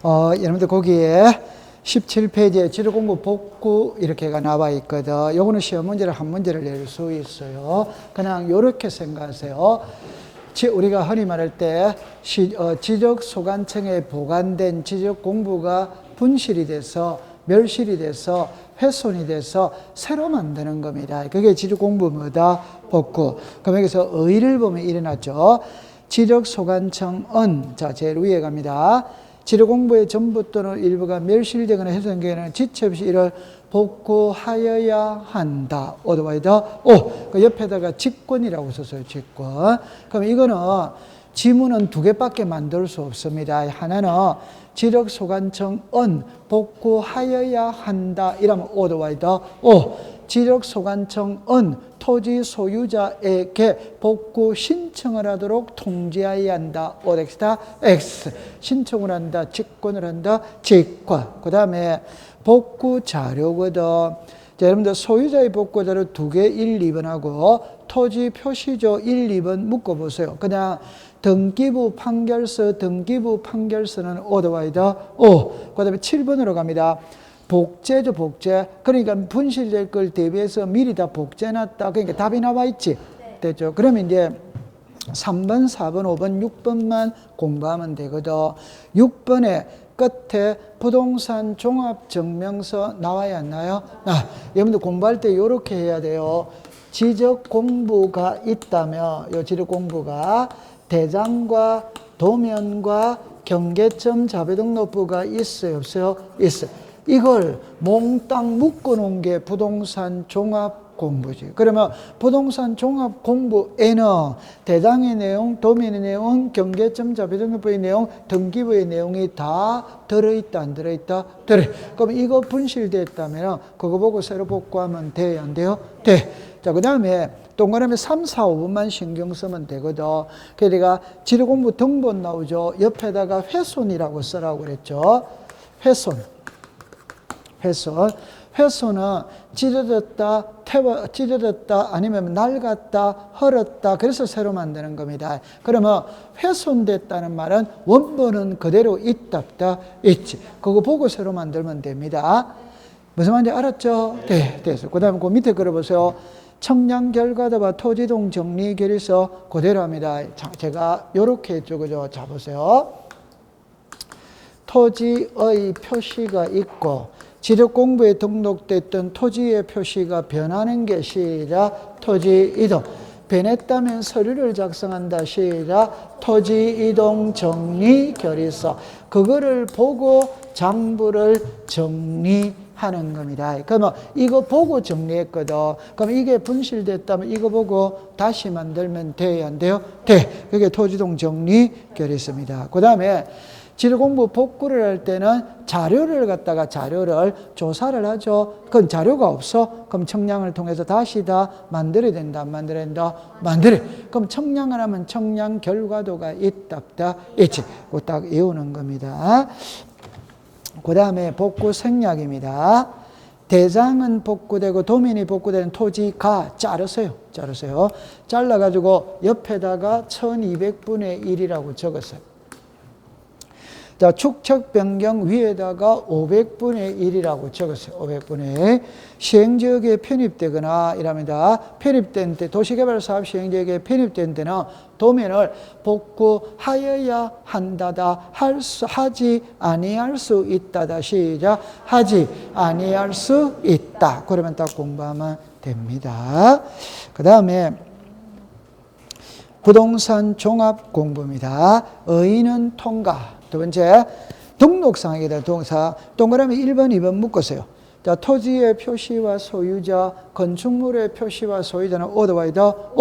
여러분들 거기에 17페이지에 지도공부 복구 이렇게가 나와 있거든. 요거는 시험 문제를 한 문제를 낼 수 있어요. 그냥 요렇게 생각하세요. 우리가 흔히 말할 때 지적소관청에 보관된 지적공부가 분실이 돼서 멸실이 돼서 훼손이 돼서 새로 만드는 겁니다. 그게 지적공부 뭐다? 복구. 그럼 여기서 의의를 보면 이래 놨죠. 지적소관청은, 자, 제일 위에 갑니다. 지적공부의 전부 또는 일부가 멸실되거나 훼손된 경우에는 지체 없이 이를 복구하여야 한다. 오더와이더 그 옆에다가 직권이라고 썼어요. 직권. 그럼 이거는 지문은 두 개밖에 만들 수 없습니다. 하나는 지적소관청은 복구하여야 한다. 이러면 오더와이더 지적소관청은 토지 소유자에게 복구 신청을 하도록 통지해야 한다. 오덱스타 X. 신청을 한다. 직권을 한다. 직권. 그 다음에 복구 자료거든. 자, 여러분들 소유자의 복구 자료 2개 1, 2번하고 토지 표시조 1, 2번 묶어보세요. 그냥 등기부 판결서는 오더와이더 그 다음에 7번으로 갑니다. 복제죠, 복제. 그러니까 분실될 걸 대비해서 미리 다 복제해놨다. 그러니까 답이 나와 있지. 네. 됐죠. 그러면 이제 3번, 4번, 5번, 6번만 공부하면 되거든. 6번에 끝에 부동산 종합증명서 나와야 안 나요? 여러분들 공부할 때 이렇게 해야 돼요. 지적 공부가 있다면, 요 지적 공부가 대장과 도면과 경계점 자료등록부가 있어요, 없어요? 있어요. 이걸 몽땅 묶어놓은 게 부동산 종합 공부지. 그러면 부동산 종합 공부에는 대장의 내용, 도면의 내용, 경계점 자료등록부의 내용, 등기부의 내용이 다 들어있다, 안 들어있다? 그럼 이거 분실됐다면 그거 보고 새로 복구하면 돼요, 안 돼요? 돼. 자, 그 다음에 동그라미 3, 4, 5번만 신경 쓰면 되거든. 그래서 내가 지도공부 등본 나오죠. 옆에다가 훼손이라고 쓰라고 그랬죠. 훼손은 찢어졌다, 찢어졌다, 아니면 낡았다, 헐었다, 그래서 새로 만드는 겁니다. 그러면 훼손됐다는 말은 원본은 그대로 있다, 있지. 그거 보고 새로 만들면 됩니다. 무슨 말인지 알았죠? 네, 됐어요. 그 다음에 그 밑에 걸어보세요. 청량 결과도와 토지동 정리 결의서 그대로 합니다. 제가 요렇게 했죠, 그죠? 자, 보세요. 토지의 표시가 있고, 지적공부에 등록됐던 토지의 표시가 변하는 게 시작, 토지 이동. 변했다면 서류를 작성한다, 시작, 토지 이동 정리 결의서. 그거를 보고 장부를 정리하는 겁니다. 그러면 이거 보고 정리했거든. 그럼 이게 분실됐다면 이거 보고 다시 만들면 돼요, 안 돼요? 돼. 그게 토지동 정리 결의서입니다. 그 다음에 지도공부 복구를 할 때는 자료를 조사를 하죠. 그건 자료가 없어. 그럼 청량을 통해서 다시 다 만들어야 된다, 안 만들어야 된다? 만들어. 그럼 청량을 하면 청량 결과도가 있다, 있지. 그거 딱 외우는 겁니다. 그 다음에 복구 생략입니다. 대장은 복구되고 도면이 복구되는 토지가 자르세요. 잘라가지고 옆에다가 1200분의 1이라고 적었어요. 자, 축척 변경 위에다가 500분의 1이라고 적었어요. 500분의 1. 시행지역에 편입되거나 이랍니다. 편입된 때, 도시개발사업 시행지역에 편입된 때는 도면을 복구하여야 한다다, 하지 아니할 수 있다다, 시작, 하지 아니할 수 있다. 그러면 딱 공부하면 됩니다. 그 다음에 부동산 종합 공부입니다. 의의는 통과. 두 번째, 등록상이다. 동그라미 1번, 2번 묶었어요. 자, 토지의 표시와 소유자, 건축물의 표시와 소유자는 오더와이더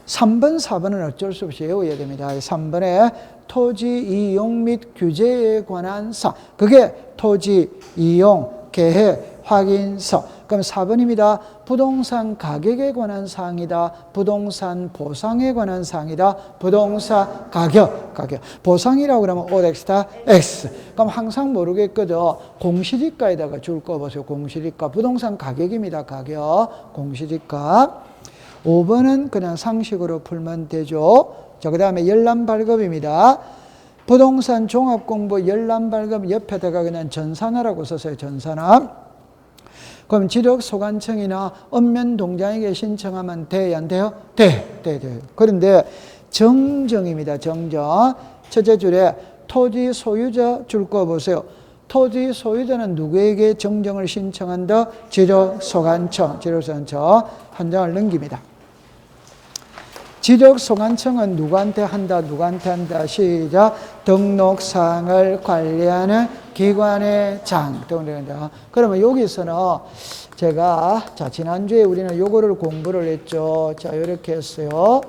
3번, 4번은 어쩔 수 없이 외워야 됩니다. 3번에 토지 이용 및 규제에 관한 사항. 그게 토지 이용 계획 확인서. 그럼 4번입니다. 부동산 가격에 관한 사항이다. 부동산 보상에 관한 사항이다. 부동산 가격. 보상이라고 그러면 오덱스타 X. 그럼 항상 모르겠거든. 공시지가에다가 줄 거 보세요. 공시지가. 부동산 가격입니다. 가격. 공시지가. 5번은 그냥 상식으로 풀면 되죠. 자, 그 다음에 열람 발급입니다. 부동산 종합공부 열람발급 옆에다가 그냥 전산화라고 썼어요. 전산화. 그럼 지력소관청이나 읍면동장에게 신청하면 돼요? 안 돼요? 돼. 그런데 정정입니다. 정정. 첫째 줄에 토지 소유자 줄 거 보세요. 토지 소유자는 누구에게 정정을 신청한다? 지력소관청. 한 장을 넘깁니다. 지력소관청은 누구한테 한다? 시작. 등록사항을 관리하는 기관의 장. 그러면 여기서는 제가, 지난주에 우리는 요거를 공부를 했죠. 요렇게 했어요.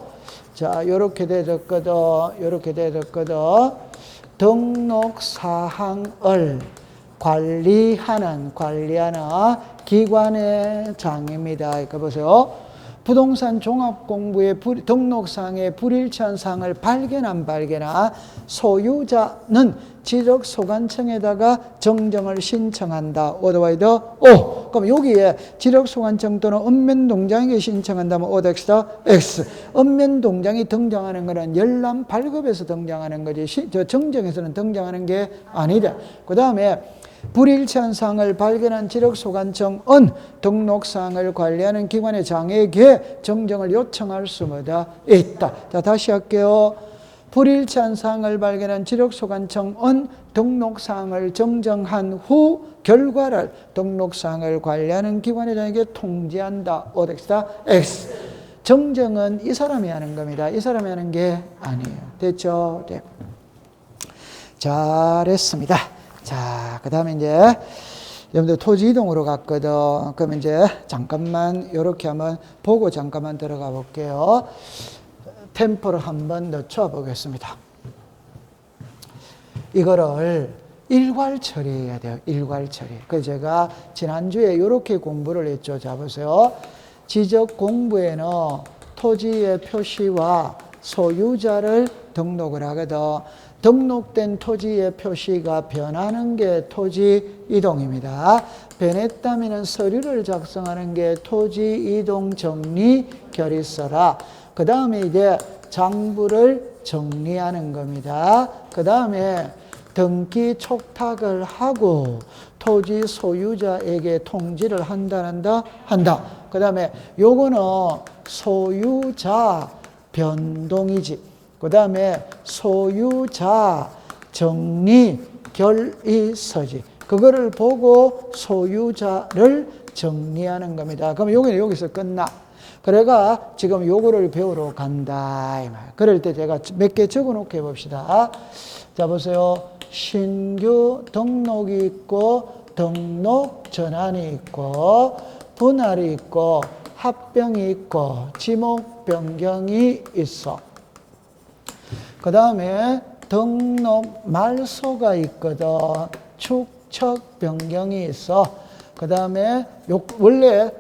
요렇게 되었거든. 등록사항을 관리하는 기관의 장입니다. 이거 보세요. 부동산 종합공부의 등록상의 불일치한 사항을 발견한 소유자는 지력소관청에다가 정정을 신청한다. 어드와이드 O. 그럼 여기에 지력소관청 또는 읍면동장에게 신청한다면 어드엑스다 X. 읍면동장이 등장하는 것은 열람 발급에서 등장하는 거지 정정에서는 등장하는 게 아니다. 그 다음에 불일치한 사항을 발견한 지력소관청은 등록사항을 관리하는 기관의 장에게 정정을 요청할 수마다 있다. 다시 할게요. 불일치한 사항을 발견한 지력소관청은 등록사항을 정정한 후 결과를 등록사항을 관리하는 기관의 장에게 통지한다. 어디다? X. 정정은 이 사람이 하는 겁니다. 이 사람이 하는 게 아니에요. 됐죠? 네. 잘했습니다. 그 다음에 이제, 여러분들 토지 이동으로 갔거든. 그럼 이제 잠깐만, 요렇게 한번 보고 잠깐만 들어가 볼게요. 템포를 한번 늦춰 보겠습니다. 이거를 일괄 처리해야 돼요. 일괄 처리. 그래서 제가 지난주에 요렇게 공부를 했죠. 자, 보세요. 지적 공부에는 토지의 표시와 소유자를 등록을 하거든. 등록된 토지의 표시가 변하는 게 토지 이동입니다. 변했다면 서류를 작성하는 게 토지 이동 정리 결의서라. 그 다음에 이제 장부를 정리하는 겁니다. 그 다음에 등기 촉탁을 하고 토지 소유자에게 통지를 한다. 그 다음에 요거는 소유자 변동이지. 그 다음에 소유자 정리 결의서지. 그거를 보고 소유자를 정리하는 겁니다. 그럼 여기는 여기서 끝나. 그래가 지금 요거를 배우러 간다. 그럴 때 제가 몇 개 적어 놓게 해봅시다. 자, 보세요. 신규 등록이 있고, 등록 전환이 있고, 분할이 있고, 합병이 있고, 지목 변경이 있어. 그 다음에 등록 말소가 있거든. 축척 변경이 있어. 그 다음에 원래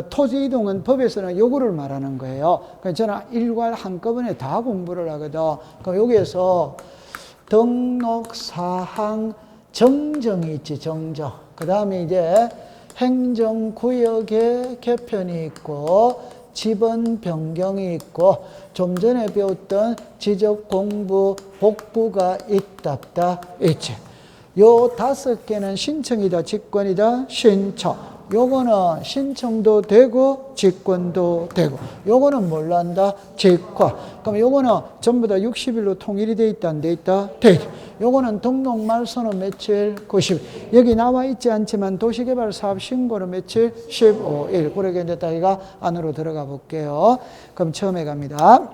토지 이동은 법에서는 요거를 말하는 거예요. 그래서 저는 일괄 한꺼번에 다 공부를 하거든. 그럼 여기에서 등록사항 정정이 있지, 정정. 그 다음에 이제 행정구역의 개편이 있고, 지번 변경이 있고, 좀 전에 배웠던 지적공부 복구가 있다, 있지. 요 5개는 신청이다, 직권이다, 신청. 요거는 신청도 되고, 직권도 되고. 요거는 뭘로 한다? 직권. 그럼 요거는 전부 다 60일로 통일이 돼 있다, 안 돼 있다? 돼 있다. 요거는 등록 말소는 며칠? 90일. 여기 나와 있지 않지만 도시개발 사업 신고는 며칠? 15일. 그러게 이제 저희가 안으로 들어가 볼게요. 그럼 처음에 갑니다.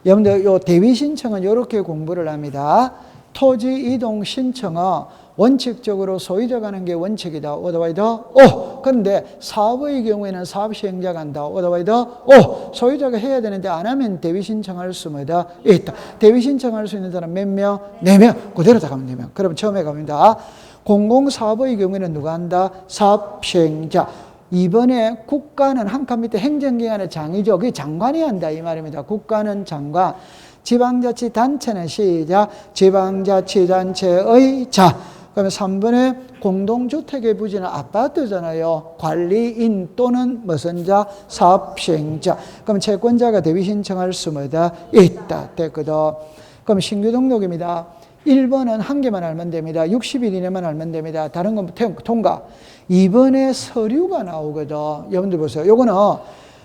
여러분들, 요 대위 신청은 이렇게 공부를 합니다. 토지 이동 신청은 원칙적으로 소유자가 하는 게 원칙이다. 어드와이드 O. 그런데 사업의 경우에는 사업 시행자가 한다. 어드와이드 O. 소유자가 해야 되는데 안 하면 대위 신청할 수마다 있다. 대위 신청할 수 있는 사람 몇 명? 4명. 그대로 다 가면 4명. 그럼 처음에 갑니다. 공공사업의 경우에는 누가 한다? 사업 시행자. 이번에 국가는 한 칸 밑에 행정기관의 장이죠. 그게 장관이 한다 이 말입니다. 국가는 장관. 지방자치단체는 시작. 지방자치단체의 자. 그러면 3번에 공동주택의 부지는 아파트잖아요. 관리인 또는 무슨 자? 사업시행자. 그럼 채권자가 대위 신청할 수마다 있다. 됐거든. 그럼 신규 등록입니다. 1번은 한 개만 알면 됩니다. 60일 이내만 알면 됩니다. 다른 건 통과. 2번에 서류가 나오거든. 여러분들 보세요. 요거는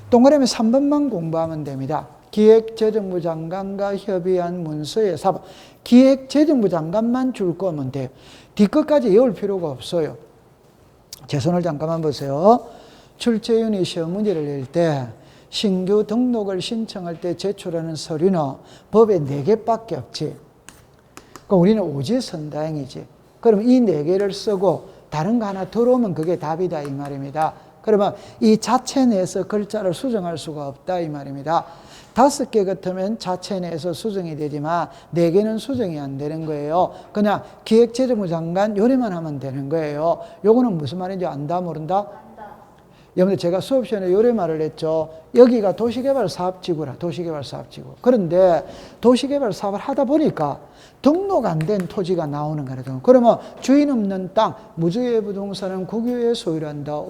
동그라미 3번만 공부하면 됩니다. 기획재정부 장관과 협의한 문서의 4번. 기획재정부 장관만 줄 거면 돼요. 뒷것까지 외울 필요가 없어요. 제 손을 잠깐만 보세요. 출제위원이 시험 문제를 낼 때 신규 등록을 신청할 때 제출하는 서류는 법에 4개밖에 없지. 그럼 우리는 오지선다행이지. 그럼 이 4개를 쓰고 다른 거 하나 들어오면 그게 답이다 이 말입니다. 그러면 이 자체 내에서 글자를 수정할 수가 없다 이 말입니다. 5개 같으면 자체 내에서 수정이 되지만 4개는 수정이 안 되는 거예요. 그냥 기획재정부 장관 요래만 하면 되는 거예요. 요거는 무슨 말인지 안다 모른다? 여러분들 제가 수업 시간에 요래 말을 했죠. 여기가 도시개발사업지구라. 도시개발사업지구. 그런데 도시개발사업을 하다 보니까 등록 안 된 토지가 나오는 거거든요. 그러면 주인 없는 땅, 무주의 부동산은 국유의 소유란다.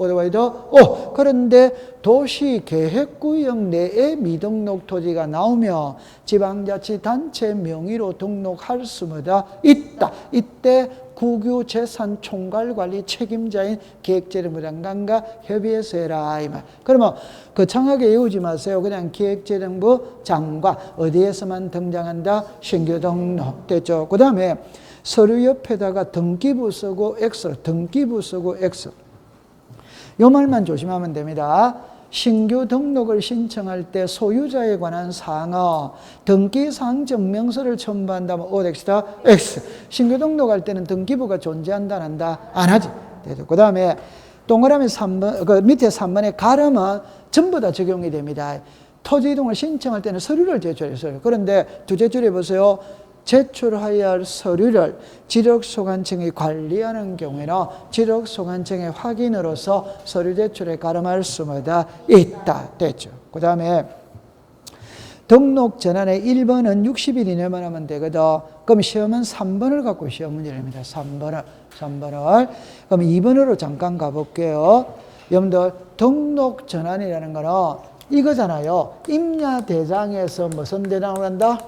그런데 도시계획구역 내에 미등록 토지가 나오며 지방자치단체 명의로 등록할 수마다 있다. 이때 국유재산총괄관리 책임자인 기획재정부 장관과 협의해서 해라 이 말. 그러면 거창하게 외우지 마세요. 그냥 기획재정부 장관 어디에서만 등장한다? 신규 등록 됐죠. 그 다음에 서류 옆에다가 등기부 쓰고 X, 등기부 쓰고 X. 요 말만 조심하면 됩니다. 신규 등록을 신청할 때 소유자에 관한 사항, 등기사항 증명서를 첨부한다면 OX다, X. 신규 등록할 때는 등기부가 존재한다, 안 한다? 안 하지. 그 다음에 동그라미 3번, 그 밑에 3번에 가름은 전부 다 적용이 됩니다. 토지 이동을 신청할 때는 서류를 제출했어요. 그런데 두째 줄에 보세요. 제출해야 할 서류를 지력소관청이 관리하는 경우에는 지력소관청의 확인으로서 서류 제출에 가름할 수마다 있다. 됐죠. 그 다음에 등록 전환에 1번은 60일 이내만 하면 되거든. 그럼 시험은 3번을 갖고 시험 문제를 합니다. 3번을. 그럼 2번으로 잠깐 가볼게요. 여러분들 등록 전환이라는 거는 이거잖아요. 임야대장에서 무슨 대장으로 한다?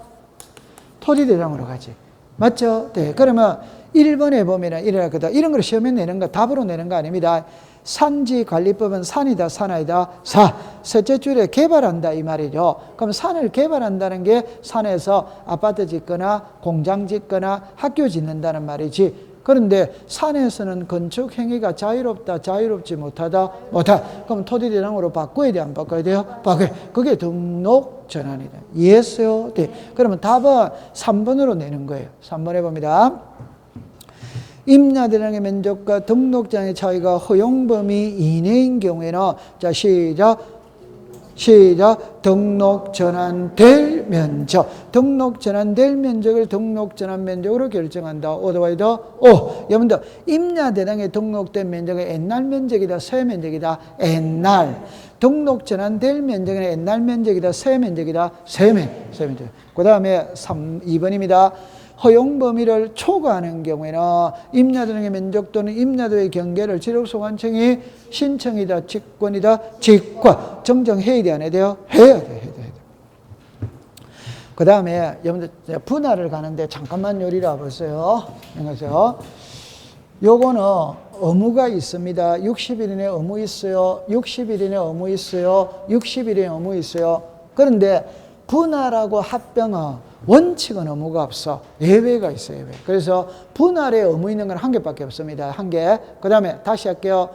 토지대장으로 가지. 맞죠? 네. 그러면 1번에 보면은 이런 걸 시험에 내는 거, 답으로 내는 거 아닙니다. 산지관리법은 산이다, 산하이다, 사. 셋째 줄에 개발한다, 이 말이죠. 그럼 산을 개발한다는 게 산에서 아파트 짓거나 공장 짓거나 학교 짓는다는 말이지. 그런데 산에서는 건축 행위가 자유롭다, 자유롭지 못하다, 그럼 토지대장으로 바꿔야 돼, 안 바꿔야 돼요? 바꿔야. 그게 등록 전환이다. 이해했어요? 네. 그러면 답은 3번으로 내는 거예요. 3번 해봅니다. 임야대장의 면적과 등록장의 차이가 허용 범위 이내인 경우에는 자 시작 등록 전환될 면적 등록 전환될 면적을 등록 전환 면적으로 결정한다. 여러분들 임야대장에 등록된 면적은 옛날 면적이다, 새 면적이다. 옛날. 등록 전환될 면적은 옛날 면적이다, 새 면적이다. 새 면적. 그 다음에 2번입니다. 허용 범위를 초과하는 경우에는 임야도의 면적 또는 임야도의 경계를 지력소관청이 신청이다, 직권이다, 직권 정정해야 돼, 안 해야 돼요? 해야 돼. 그 다음에 여러분들 분할을 가는데 잠깐만 요리라 보세요. 안녕하세요. 요거는 의무가 있습니다. 60일 이내 의무 있어요. 60일 이내 의무 있어요. 60일 이내 의무 있어요. 그런데 분할하고 합병은 원칙은 의무가 없어. 예외가 있어요. 예외. 그래서 분할에 의무 있는 건 한 개밖에 없습니다. 한 개. 그 다음에 다시 할게요.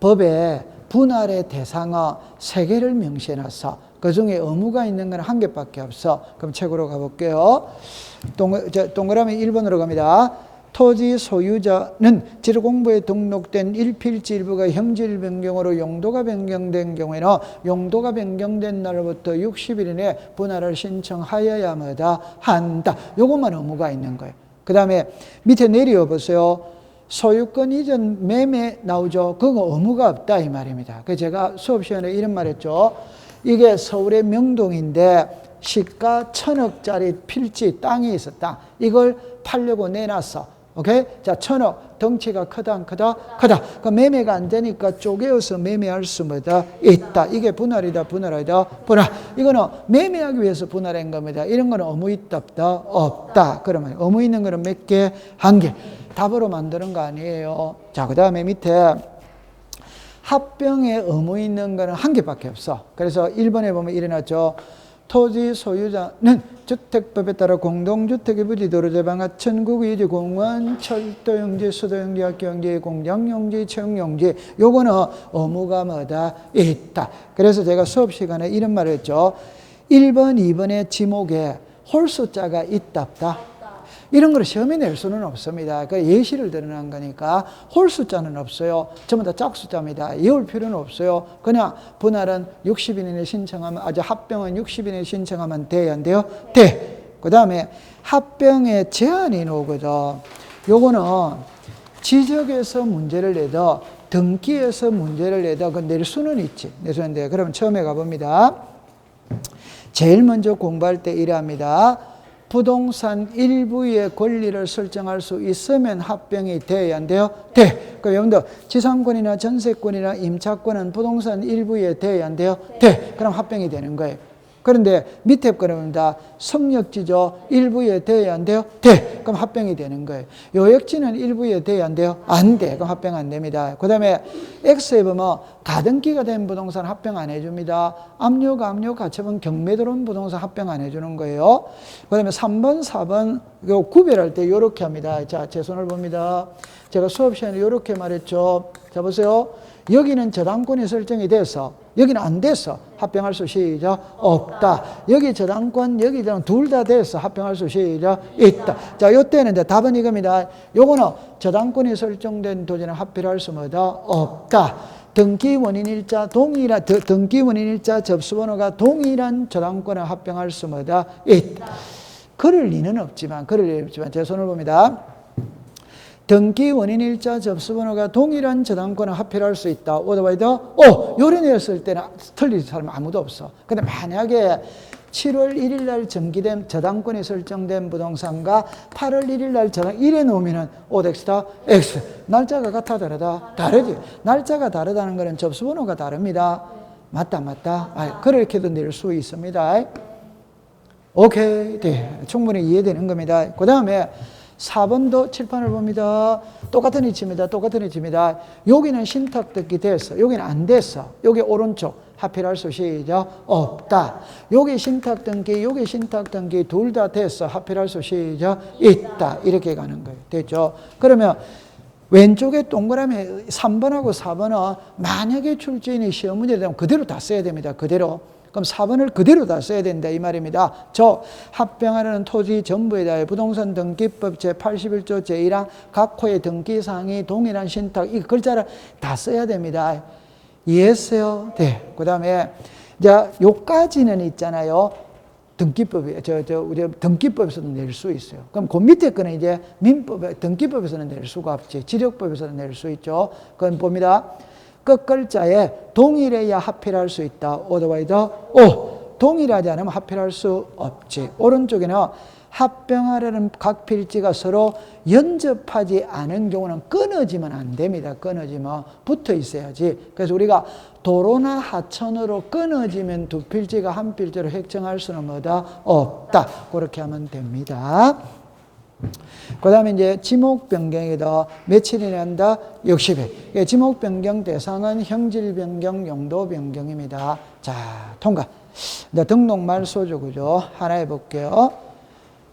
법에 분할의 대상은 3개를 명시해놨어. 그 중에 의무가 있는 건 한 개밖에 없어. 그럼 책으로 가볼게요. 동그라미 1번으로 갑니다. 토지 소유자는 지르공부에 등록된 일필지 일부가 형질 변경으로 용도가 변경된 경우에는 용도가 변경된 날로부터 60일 이내 분할을 신청하여야마다 한다. 요것만 의무가 있는 거예요. 그 다음에 밑에 내려 보세요. 소유권 이전 매매 나오죠. 그거 의무가 없다 이 말입니다. 그래서 제가 수업 시간에 이런 말 했죠. 이게 서울의 명동인데 시가 1,000억짜리 필지 땅이 있었다. 이걸 팔려고 내놨어. 오케이? 자, 1,000억. 덩치가 크다 안 크다? 크다. 그 매매가 안 되니까 쪼개어서 매매할 수마다 있다. 이게 분할이다 분할이다 분할. 이거는 매매하기 위해서 분할한 겁니다. 이런 거는 의무 있다 없다? 없다. 그러면 의무 있는 거는 몇 개? 한 개. 답으로 만드는 거 아니에요. 자, 그 다음에 밑에 합병에 의무 있는 거는 한 개밖에 없어. 그래서 1번에 보면 이래놨죠. 토지 소유자는 주택법에 따라 공동주택의 부지 도로제방화 천국유지 공원 철도용지 수도용지 학교용지 공장용지 채용용지 요거는 의무가 뭐다 있다. 그래서 제가 수업 시간에 이런 말을 했죠. 1번 2번의 지목에 홀수자가 있다 없다. 이런 걸 시험에 낼 수는 없습니다. 그 예시를 드러난 거니까 홀수자는 없어요. 전부 다 짝수자입니다. 외울 필요는 없어요. 그냥 분할은 60인 이내 신청하면, 합병은 60인 이내 신청하면 돼야 안 돼요? 돼. 그 다음에 합병에 제한이 나오거든. 요거는 지적에서 문제를 내도 등기에서 문제를 내도 그 낼 수는 있지. 낼 수는 돼. 그럼 처음에 가봅니다. 제일 먼저 공부할 때 이래합니다. 부동산 일부의 권리를 설정할 수 있으면 합병이 돼야 안 돼요? 돼. 그럼 여러분들 지상권이나 전세권이나 임차권은 부동산 일부에 돼야 안 돼요? 돼. 그럼 합병이 되는 거예요. 그런데 밑에 거는 성역지죠. 일부에 돼야 안 돼요? 돼. 그럼 합병이 되는 거예요. 요역지는 일부에 돼야 안 돼요? 안 돼. 그럼 합병 안 됩니다. 그 다음에 X에 보면 가등기가 된 부동산 합병 안 해줍니다. 압류, 가처분, 경매 들어온 부동산 합병 안 해주는 거예요. 그 다음에 3번, 4번 요 구별할 때 요렇게 합니다. 자, 제 손을 봅니다. 제가 수업 시간에 요렇게 말했죠. 자, 보세요. 여기는 저당권이 설정이 돼서 여기는 안 돼서 합병할 수 시작 없다. 여기 저당권, 여기 둘 다 돼서 합병할 수 시작 있다. 자, 요때는 이제 답은 이겁니다. 요거는 저당권이 설정된 토지는 합병할 수 뭐다? 없다. 등기 원인일자 동일한 등기 원인일자 접수번호가 동일한 저당권을 합병할 수 뭐다? 있다. 그럴 리는 없지만 제 손을 봅니다. 등기 원인일자 접수번호가 동일한 저당권을 합필할 수 있다. 오더바이더 요래냈을 때는 틀릴 사람 아무도 없어. 근데 만약에 7월 1일 날 정기된 저당권이 설정된 부동산과 8월 1일 날 저당 이래 놓으면은 오덱스다 X. 날짜가 같아 다르다? 다르지. 날짜가 다르다는 것은 접수번호가 다릅니다. 맞다. 그렇게도 낼 수 있습니다. 오케이. 네. 충분히 이해되는 겁니다. 그 다음에 4번도 칠판을 봅니다. 똑같은 위치입니다. 여기는 신탁등기 됐어. 여기는 안 됐어. 여기 오른쪽 합필할 수 시작 없다. 여기 신탁등기 둘 다 됐어. 합필할 수 시작 있다. 이렇게 가는 거예요. 됐죠? 그러면 왼쪽에 동그라미 3번하고 4번은 만약에 출제인이 시험 문제 되면 그대로 다 써야 됩니다. 그대로. 그럼 4번을 그대로 다 써야 된다 이 말입니다. 합병하려는 토지 전부에 대하여 부동산 등기법 제81조 제1항 각 호의 등기사항이 동일한 신탁 이 글자를 다 써야 됩니다. 이해했어요? 네. 그 다음에 이제 요까지는 있잖아요. 등기법이 우리 등기법에서도 낼 수 있어요. 그럼 그 밑에 거는 이제 등기법에서는 낼 수가 없지. 지력법에서는 낼 수 있죠. 그건 봅니다. 끝글자에 동일해야 합필할 수 있다. 오더바이더 동일하지 않으면 합필할 수 없지. 오른쪽에는 합병하려는 각 필지가 서로 연접하지 않은 경우는 끊어지면 안 됩니다. 끊어지면 붙어 있어야지. 그래서 우리가 도로나 하천으로 끊어지면 두 필지가 한 필지로 획정할 수는 뭐다? 없다. 그렇게 하면 됩니다. 그 다음에 이제 지목 변경이다. 며칠이나 한다? 60일. 지목 변경 대상은 형질 변경, 용도 변경입니다. 자, 통과. 이제 등록 말소죠. 그죠? 하나 해볼게요.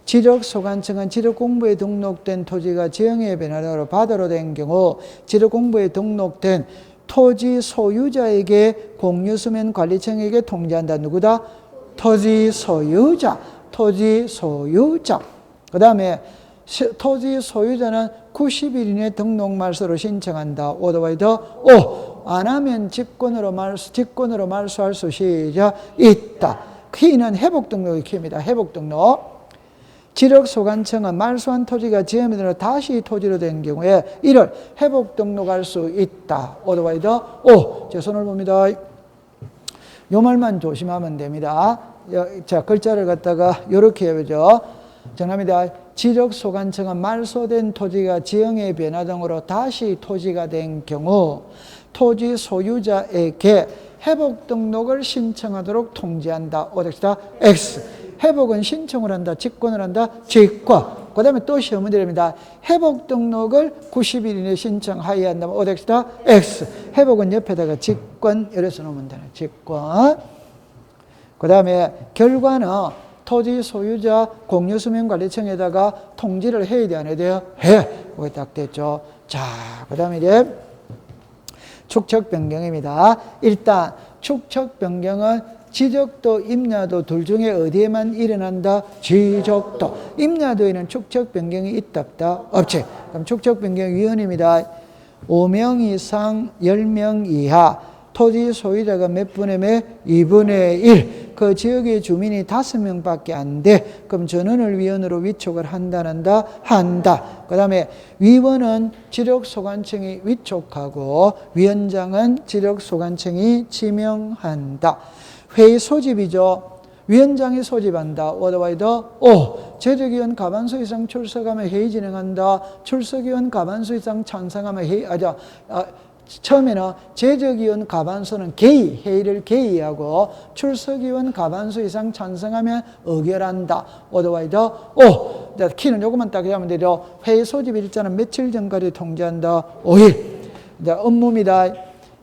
지적소관청은 지적공부에 등록된 토지가 지형의 변화로 바다로 된 경우 지적공부에 등록된 토지 소유자에게 공유수면 관리청에게 통지한다. 누구다? 토지 소유자. 그 다음에 토지 소유자는 90일 이내 등록 말소를 신청한다. 오더바이더 안 하면 직권으로 말소할 수 있다. 키는 회복 등록의 키입니다. 회복 등록. 지력소관청은 말소한 토지가 지음으로 다시 토지로 된 경우에 이를 회복 등록할 수 있다. 오더바이더 제 손을 봅니다. 요 말만 조심하면 됩니다. 자, 글자를 갖다가 이렇게 해보죠. 정답입니다. 지적소관청은 말소된 토지가 지형의 변화 등으로 다시 토지가 된 경우 토지 소유자에게 회복 등록을 신청하도록 통지한다. 오덱스다 X. 회복은 신청을 한다. 직권을 한다. 직권. 그 다음에 또 시험 문제입니다. 회복 등록을 90일 이내에 신청하여야 한다면 오덱스다 X. 회복은 옆에다가 직권 이래서 놓으면 되는 직권. 그 다음에 결과는 토지 소유자 공유수면관리청에다가 통지를 해야 돼, 안 해야 돼요? 해. 그게 딱 됐죠. 자, 그 다음에 이제 축척 변경입니다. 일단 축척 변경은 지적도, 임야도 둘 중에 어디에만 일어난다? 지적도. 임야도에는 축척 변경이 있다, 없다? 없지. 그럼 축척 변경 위원입니다. 5명 이상 10명 이하 토지 소유자가 몇 분의 몇? 2분의 1. 그 지역의 주민이 5명밖에 안 돼. 그럼 전원을 위원으로 위촉을 한다. 그 다음에 위원은 지력소관청이 위촉하고 위원장은 지력소관청이 지명한다. 회의 소집이죠. 위원장이 소집한다. 오더와이더 O. 제적위원 과반수 이상 출석하면 회의 진행한다. 출석위원 과반수 이상 찬성하면 회의, 처음에는 제적위원 과반수는 회의를 개의하고 출석위원 과반수 이상 찬성하면 의결한다. 오더와이더 O. 키는 요것만 딱 하면 되죠. 회의 소집 일자는 며칠 전까지 통지한다. 5일. 업무입니다.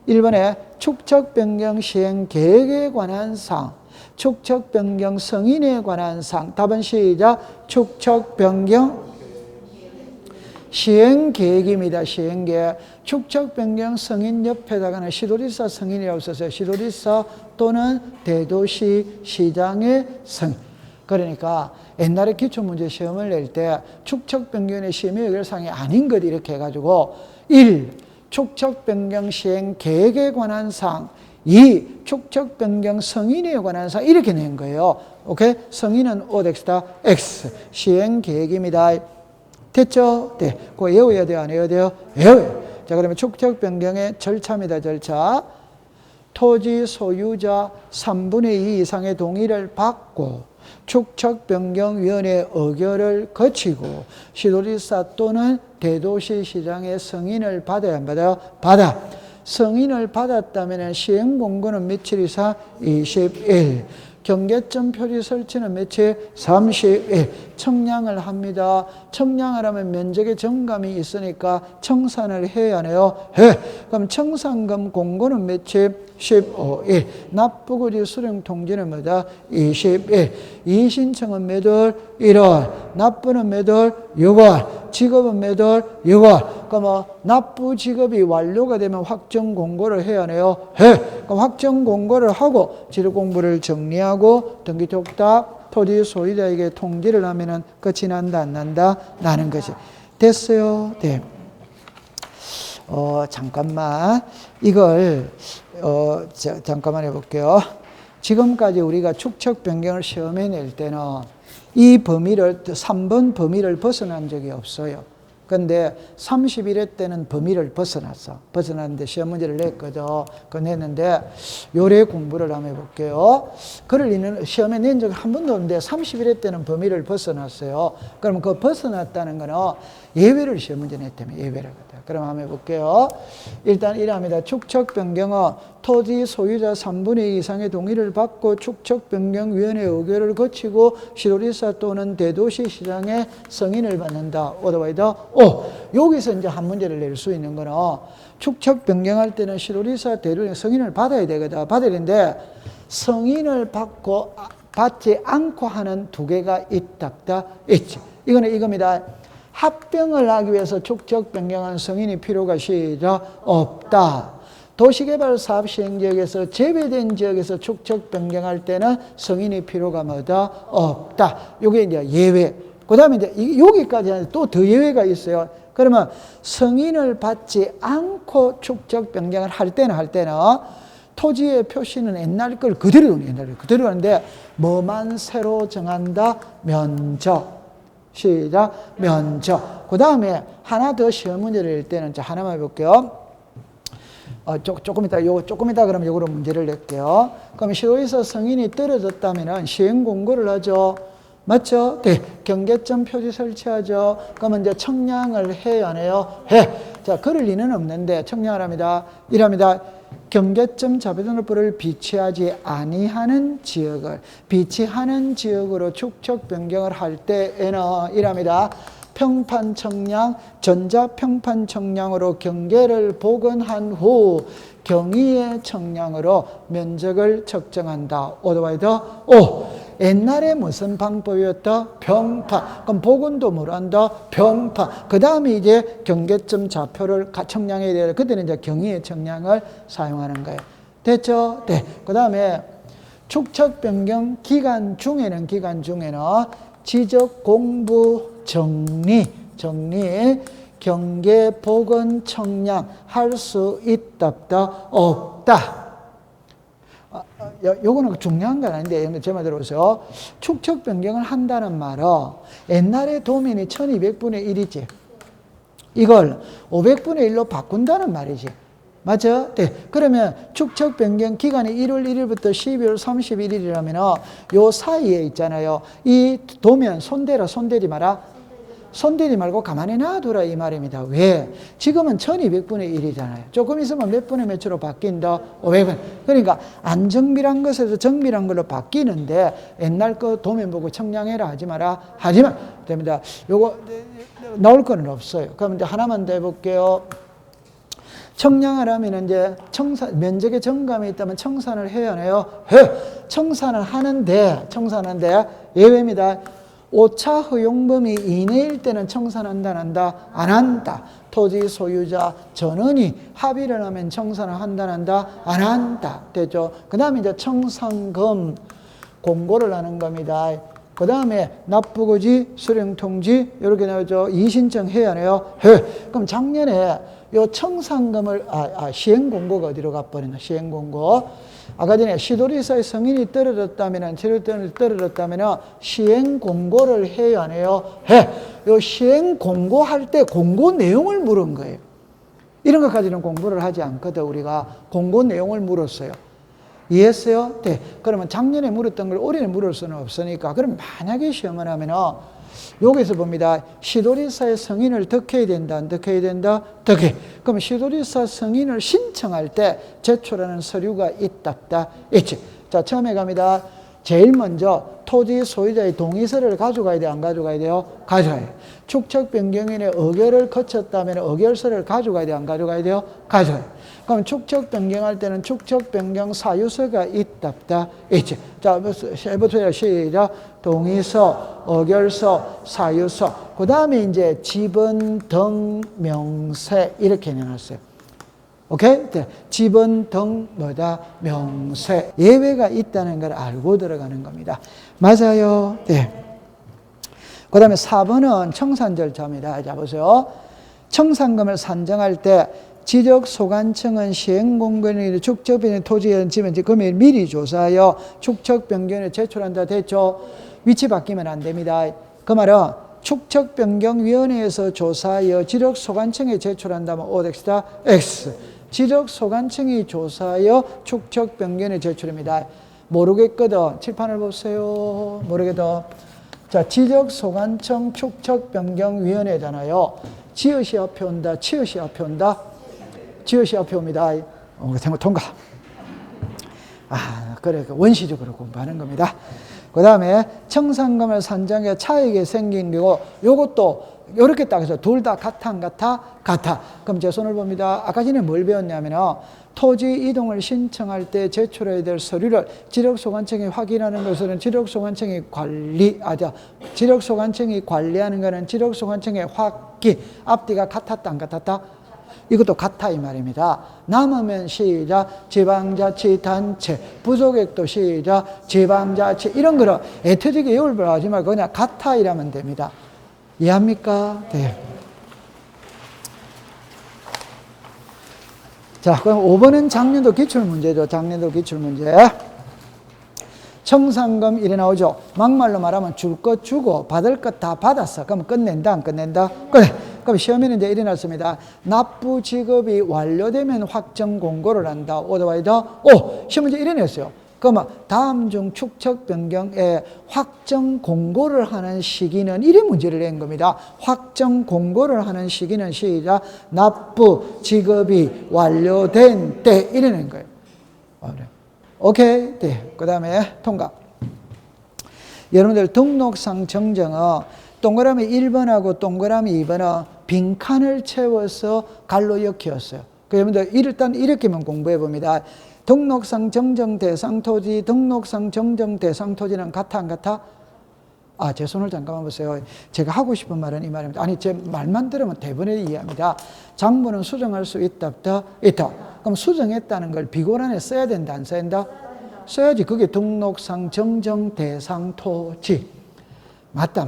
1번에 축척 변경 시행 계획에 관한 사항, 축척 변경 승인에 관한 사항. 답은 시작. 축척 변경 시행 계획입니다. 시행 계획. 축척 변경 승인 옆에다가는 시도지사 승인이라고 썼어요. 시도지사 또는 대도시 시장의 승인. 그러니까 옛날에 기출문제 시험을 낼 때 축척 변경의 심의 의결사항이 아닌 것 이렇게 해가지고 1. 축척 변경 시행 계획에 관한 사항. 2. 축척 변경 승인에 관한 사항. 이렇게 낸 거예요. 오케이? 승인은 오덱스다 X. 시행 계획입니다. 됐죠? 네. 그거 외워야 돼요? 안 외워야 돼요? 외워요. 자, 그러면 축척 변경의 절차입니다. 절차. 토지 소유자 3분의 2 이상의 동의를 받고 축척변경위원회 의결을 거치고 시도지사 또는 대도시시장의 승인을 받아야 안 받아요? 받아. 승인을 받았다면 시행공고는 며칠 이상? 20일. 경계점 표지 설치는 며칠? 30일. 청량을 합니다. 청량을 하면 면적에 정감이 있으니까 청산을 해야 하네요. 해. 그럼 청산금 공고는 며칠? 15일. 납부고지 수령 통지는 뭐다? 20일. 이의신청은 몇 월? 1월. 납부는 몇 월? 6월. 지급은 몇 월? 6월. 그럼 납부 지급이 완료가 되면 확정 공고를 해야 하네요. 해. 그럼 확정 공고를 하고 지력 공부를 정리하고 등기촉탁 토지 소유자에게 통지를 하면은 끝이 난다, 안 난다? 나는 거지. 됐어요? 네. 잠깐만. 이걸, 잠깐만 해볼게요. 지금까지 우리가 축척 변경을 시험에 낼 때는 이 범위를, 3번 범위를 벗어난 적이 없어요. 근데 31회 때는 범위를 벗어났어. 벗어났는데 시험 문제를 냈거든. 그건 했는데 요래 공부를 한번 해볼게요. 글을 시험에 낸 적이 한 번도 없는데 31회 때는 범위를 벗어났어요. 그러면 그 벗어났다는 거는 예외를 시험 문제 냈다면 예외를. 그럼 한번 해볼게요. 일단 이랍니다. 축척 변경은 토지 소유자 3분의 2 이상의 동의를 받고 축척 변경위원회 의결을 거치고 시도지사 또는 대도시 시장의 승인을 받는다. 오더와이더 O. 여기서 이제 한 문제를 낼 수 있는 거는 축척 변경할 때는 시도지사 대도시 승인을 받아야 되거든. 받아야 되는데 승인을 받지 않고 하는 두 개가 있다. 있지. 이거는 이겁니다. 합병을 하기 위해서 축척 변경한 승인이 필요가 시작 없다. 도시개발사업 시행지역에서 제외된 지역에서 축척 변경할 때는 승인이 필요가 뭐다? 없다. 이게 이제 예외. 그 다음에 이제 여기까지 또 더 예외가 있어요. 그러면 승인을 받지 않고 축척 변경을 할 때는 토지의 표시는 옛날 걸 그대로 하는데 뭐만 새로 정한다? 면적. 시작. 면적. 그 다음에 하나 더 시험 문제를 낼 때는 하나만 해볼게요. 조금 이따 그러면 요거로 문제를 낼게요. 그럼 시도지사 승인이 떨어졌다면 시행 공고를 하죠. 맞죠? 네. 경계점 표지 설치하죠. 그러면 이제 청량을 해야 하네요. 해. 자, 그럴 리는 없는데 청량을 합니다. 이랍니다. 경계점 자배등록부를 비치하지 아니하는 지역을 비치하는 지역으로 축척 변경을 할 때에는 이랍니다. 평판 청량, 전자 평판 청량으로 경계를 복원한 후 경위의 청량으로 면적을 측정한다. 오더와이더 오. 옛날에 무슨 방법이었다? 평판. 그럼 복원도 뭐란다? 평판. 그 다음에 이제 경계점 좌표를 청량해야 돼요. 그때는 이제 경위의 청량을 사용하는 거예요. 됐죠? 네. 그 다음에 축척 변경 기간 중에는 지적 공부 정리 경계 복원 청량 할 수 있다 없다. 요거는 중요한 건 아닌데 제 말 들어보세요. 축척 변경을 한다는 말은 옛날에 도면이 1200분의 1이지 이걸 500분의 1로 바꾼다는 말이지. 맞죠? 네. 그러면 축척 변경 기간이 1월 1일부터 12월 31일이라면 요 사이에 있잖아요. 이 도면 손대지 마라. 손대지 말고 가만히 놔두라 이 말입니다. 왜? 지금은 1200분의 1이잖아요. 조금 있으면 몇 분의 몇으로 바뀐다? 500분. 그러니까 안 정밀한 것에서 정밀한 걸로 바뀌는데 옛날 거 도면 보고 청량해라 하지 마라. 하지만 됩니다. 요거 나올 거는 없어요. 그럼 이제 하나만 더 해볼게요. 청량을 하면 이제 면적에 정감이 있다면 청산을 해야 하네요. 청산을 하는데 예외입니다. 오차 허용범위 이내일 때는 청산한다, 안 한다? 안 한다. 토지 소유자 전원이 합의를 하면 청산을 한다, 안 한다? 안 한다. 됐죠? 그 다음에 이제 청산금 공고를 하는 겁니다. 그 다음에 납부고지, 수령통지, 이렇게 나오죠. 이의신청 해야 하네요. 그럼 작년에 요 청산금을, 시행공고가 어디로 가버리나, 시행공고. 아까 전에 시도리사의 승인이 떨어졌다면, 시행공고를 해야 하네요. 요 시행공고할 때 공고 내용을 물은 거예요. 이런 것까지는 공부를 하지 않거든, 우리가. 공고 내용을 물었어요. 이해했어요? 네. 그러면 작년에 물었던 걸 올해는 물을 수는 없으니까. 그럼 만약에 시험을 하면은, 여기서 봅니다. 시도리사의 승인을 덕해야 된다, 안 덕해야 된다? 덕해. 그럼 시도리사 승인을 신청할 때 제출하는 서류가 있다, 있지. 자, 처음에 갑니다. 제일 먼저 토지 소유자의 동의서를 가져가야 돼요, 안 가져가야 돼요? 가져가야 돼요. 축척 변경인의 의결을 거쳤다면 의결서를 가져가야 돼요, 안 가져가야 돼요? 가져가야 돼요. 그럼 축척 변경할 때는 축척 변경 사유서가 있다, 있지. 자, 해보세요. 시작. 동의서, 의결서, 사유서. 그 다음에 이제 지번 등 명세 이렇게 내놨어요. 오케이? 네. 지번 등 명세. 예외가 있다는 걸 알고 들어가는 겁니다. 맞아요. 네. 그 다음에 4번은 청산 절차입니다. 자, 보세요. 청산금을 산정할 때 지적소관청은 시행공고인의 축척변경 토지에 지면 금일 미리 조사하여 축척변경을 제출한다. 됐죠? 위치 바뀌면 안 됩니다. 그 말은 축척변경위원회에서 조사하여 지적소관청에 제출한다면 O택시다 X. 지적소관청이 조사하여 축척변경을 제출합니다. 모르겠거든. 칠판을 보세요. 모르겠거든. 자, 지적소관청 축척변경위원회잖아요. 지읒이 앞에 온다. 치읒이 앞에 온다. 지읒이 앞에 옵니다. 통과. 그래. 원시적으로 공부하는 겁니다. 그 다음에 청산금을 산정해 차익이 생긴 거고, 요것도 요렇게 딱 해서 둘 다 같아, 안 같아? 같아. 그럼 제 손을 봅니다. 아까 전에 뭘 배웠냐면, 토지 이동을 신청할 때 제출해야 될 서류를 지력소관청이 확인하는 것은 지력소관청이 지력소관청이 관리하는 것은 지력소관청의 확인. 앞뒤가 같았다, 안 같았다? 이것도 같아 이 말입니다. 남으면 시작 지방자치단체, 부족액도 시작 지방자치. 이런 거를 애터지게 열불 하지 말고 그냥 같아 이라면 됩니다. 이해합니까? 네. 자, 그럼 5번은 작년도 기출문제죠. 작년도 기출문제. 청산금 이래 나오죠. 막말로 말하면 줄 것 주고 받을 것 다 받았어. 그럼 끝낸다, 안 끝낸다? 끝내. 그럼 시험에는 이제 이래 났습니다. 납부 지급이 완료되면 확정 공고를 한다. 오더와이더 오. 시험 문제 이래 냈어요. 그러면 다음 중 축척 변경에 확정 공고를 하는 시기는 이래 문제를 낸 겁니다. 확정 공고를 하는 시기는 시작 납부 지급이 완료된 때 이래 낸 거예요. 오케이? 네. 그 다음에 통과. 여러분들 등록상 정정은 동그라미 1번하고 동그라미 2번은 빈칸을 채워서 갈로 역기였어요. 여러분들 일단 이렇게만 공부해 봅니다. 등록상 정정 대상 토지, 등록상 정정 대상 토지는 같아 안 같아? 아, 제 손을 잠깐만 보세요. 제가 하고 싶은 말은 이 말입니다. 아니, 제 말만 들으면 대본에 이해합니다. 장부는 수정할 수 있다, 없다? 있다. 그럼 수정했다는 걸 비고란에 써야 된다, 안 써야 된다? 써야지. 그게 등록상 정정 대상 토지. 맞다,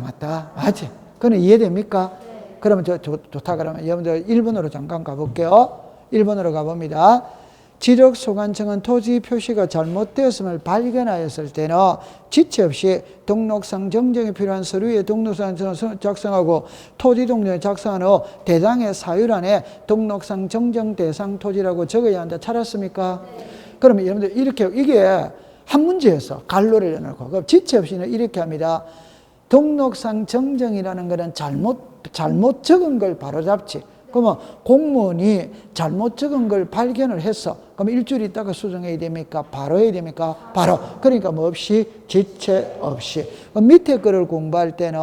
맞지? 그건 이해됩니까? 그러면 좋다. 그러면 여러분들 1번으로 잠깐 가볼게요. 1번으로 가봅니다. 지적소관청은 토지 표시가 잘못되었음을 발견하였을 때는 지체 없이 등록상 정정이 필요한 서류에 등록상 작성하고 토지 동료에 작성한 후 대장의 사유란에 등록상 정정 대상 토지라고 적어야 한다. 찾았습니까? 네. 그러면 여러분들 이렇게 이게 한 문제에서 갈로를 내놓고 그럼 지체 없이는 이렇게 합니다. 등록상 정정이라는 것은 잘못 적은 걸 바로잡지. 그러면 공무원이 잘못 적은 걸 발견을 했어. 그럼 일주일 있다가 수정해야 됩니까? 바로 해야 됩니까? 바로. 그러니까 뭐 없이? 지체 없이. 그럼 밑에 거를 공부할 때는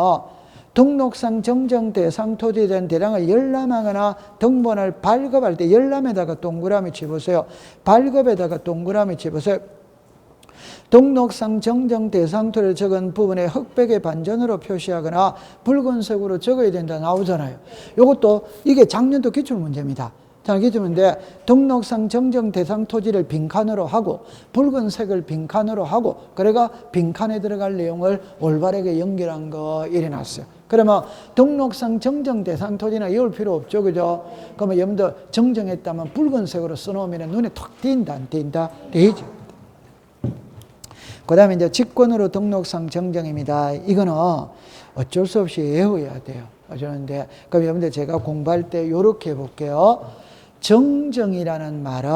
등록상 정정 대상 토지에 대한 대량을 열람하거나 등본을 발급할 때 열람에다가 동그라미 집으세요. 발급에다가 동그라미 집으세요. 등록상 정정 대상 토지를 적은 부분에 흑백의 반전으로 표시하거나 붉은색으로 적어야 된다 나오잖아요. 이것도 이게 작년도 기출문제입니다. 기출문제 등록상 정정 대상 토지를 빈칸으로 하고 붉은색을 빈칸으로 하고 그래가 빈칸에 들어갈 내용을 올바르게 연결한 거 이래놨어요. 그러면 등록상 정정 대상 토지는 외울 필요 없죠, 그죠? 그러면 여러분들 정정했다면 붉은색으로 써놓으면 눈에 탁 띈다, 안 띈다? 띄지. 그 다음에 이제 직권으로 등록상 정정입니다. 이거는 어쩔 수 없이 외워야 돼요. 어쩌는데, 그럼 여러분들 제가 공부할 때 이렇게 해볼게요. 정정이라는 말은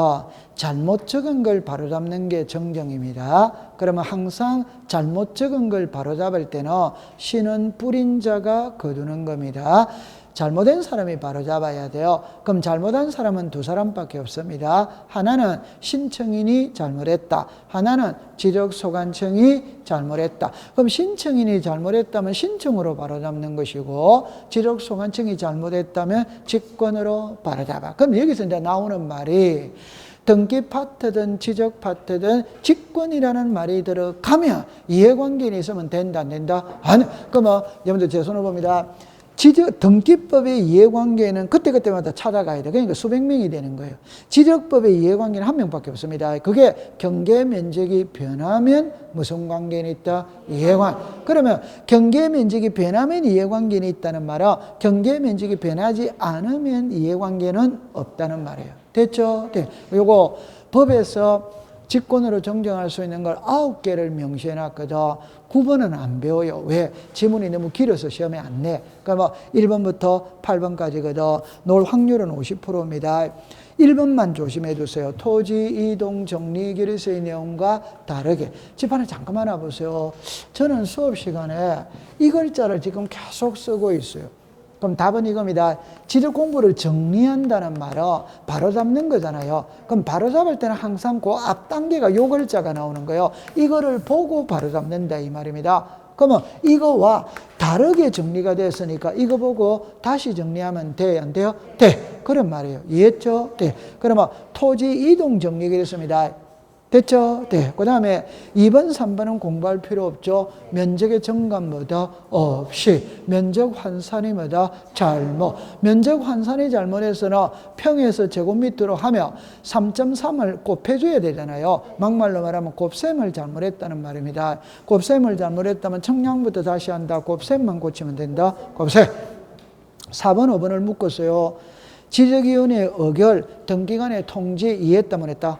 잘못 적은 걸 바로잡는 게 정정입니다. 그러면 항상 잘못 적은 걸 바로잡을 때는 씨는 뿌린 자가 거두는 겁니다. 잘못된 사람이 바로잡아야 돼요. 그럼 잘못한 사람은 두 사람밖에 없습니다. 하나는 신청인이 잘못했다. 하나는 지적소관청이 잘못했다. 그럼 신청인이 잘못했다면 신청으로 바로잡는 것이고 지적소관청이 잘못했다면 직권으로 바로잡아. 그럼 여기서 이제 나오는 말이 등기 파트든 지적 파트든 직권이라는 말이 들어가면 이해관계는 있으면 된다, 안 된다? 아니, 그러면 여러분들 제 손을 봅니다. 등기법의 이해관계는 그때그때마다 찾아가야 돼. 그러니까 수백 명이 되는 거예요. 지적법의 이해관계는 한 명밖에 없습니다. 그게 경계면적이 변하면 무슨 관계는 있다? 이해관계. 그러면 경계면적이 변하면 이해관계는 있다는 말은 경계면적이 변하지 않으면 이해관계는 없다는 말이에요. 됐죠? 네. 요거 법에서 직권으로 정정할 수 있는 걸 9개를 명시해놨거든. 9번은 안 배워요. 왜? 지문이 너무 길어서 시험에 안 내. 그러니까 뭐 1번부터 8번까지거든. 놓을 확률은 50%입니다. 1번만 조심해 두세요. 토지 이동 정리 결의서의 내용과 다르게. 집안에 잠깐만 와보세요. 저는 수업 시간에 이 글자를 지금 계속 쓰고 있어요. 그럼 답은 이겁니다. 지적 공부를 정리한다는 말은 바로잡는 거잖아요. 그럼 바로잡을 때는 항상 그 앞 단계가 요 글자가 나오는 거예요. 이거를 보고 바로잡는다 이 말입니다. 그러면 이거와 다르게 정리가 됐으니까 이거 보고 다시 정리하면 돼, 안 돼요? 돼. 그런 말이에요. 이해했죠? 네. 그러면 토지 이동 정리가 됐습니다. 됐죠? 네. 그 다음에 2번, 3번은 공부할 필요 없죠. 면적의 정감보다 없이. 면적 환산이 뭐다? 잘못. 면적 환산이 잘못해서는 평에서 제곱미터로 하면 3.3을 곱해줘야 되잖아요. 막말로 말하면 곱셈을 잘못했다는 말입니다. 곱셈을 잘못했다면 청량부터 다시 한다. 곱셈만 고치면 된다. 곱셈. 4번, 5번을 묶었어요. 지적위원회의 의결, 등기관의 통지 이해했다면 했다?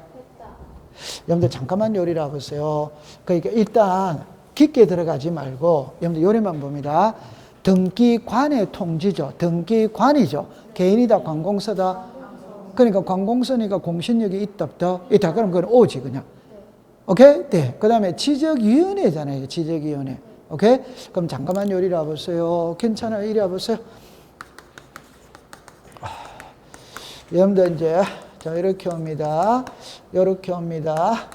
여러분들 잠깐만 요리를 해보세요. 그러니까 일단 깊게 들어가지 말고 여러분들 요리만 봅니다. 등기관의 통지죠. 등기관이죠. 개인이다, 관공서다. 그러니까 관공서니까 공신력이 있다, 없다? 있다. 그럼 그건 오지 그냥. 오케이? 네. 그 다음에 지적위원회잖아요. 지적위원회. 오케이? 그럼 잠깐만요. 이리 와보세요. 괜찮아요. 이리 와보세요. 여러분들 이제, 자, 이렇게 옵니다. 이렇게 옵니다.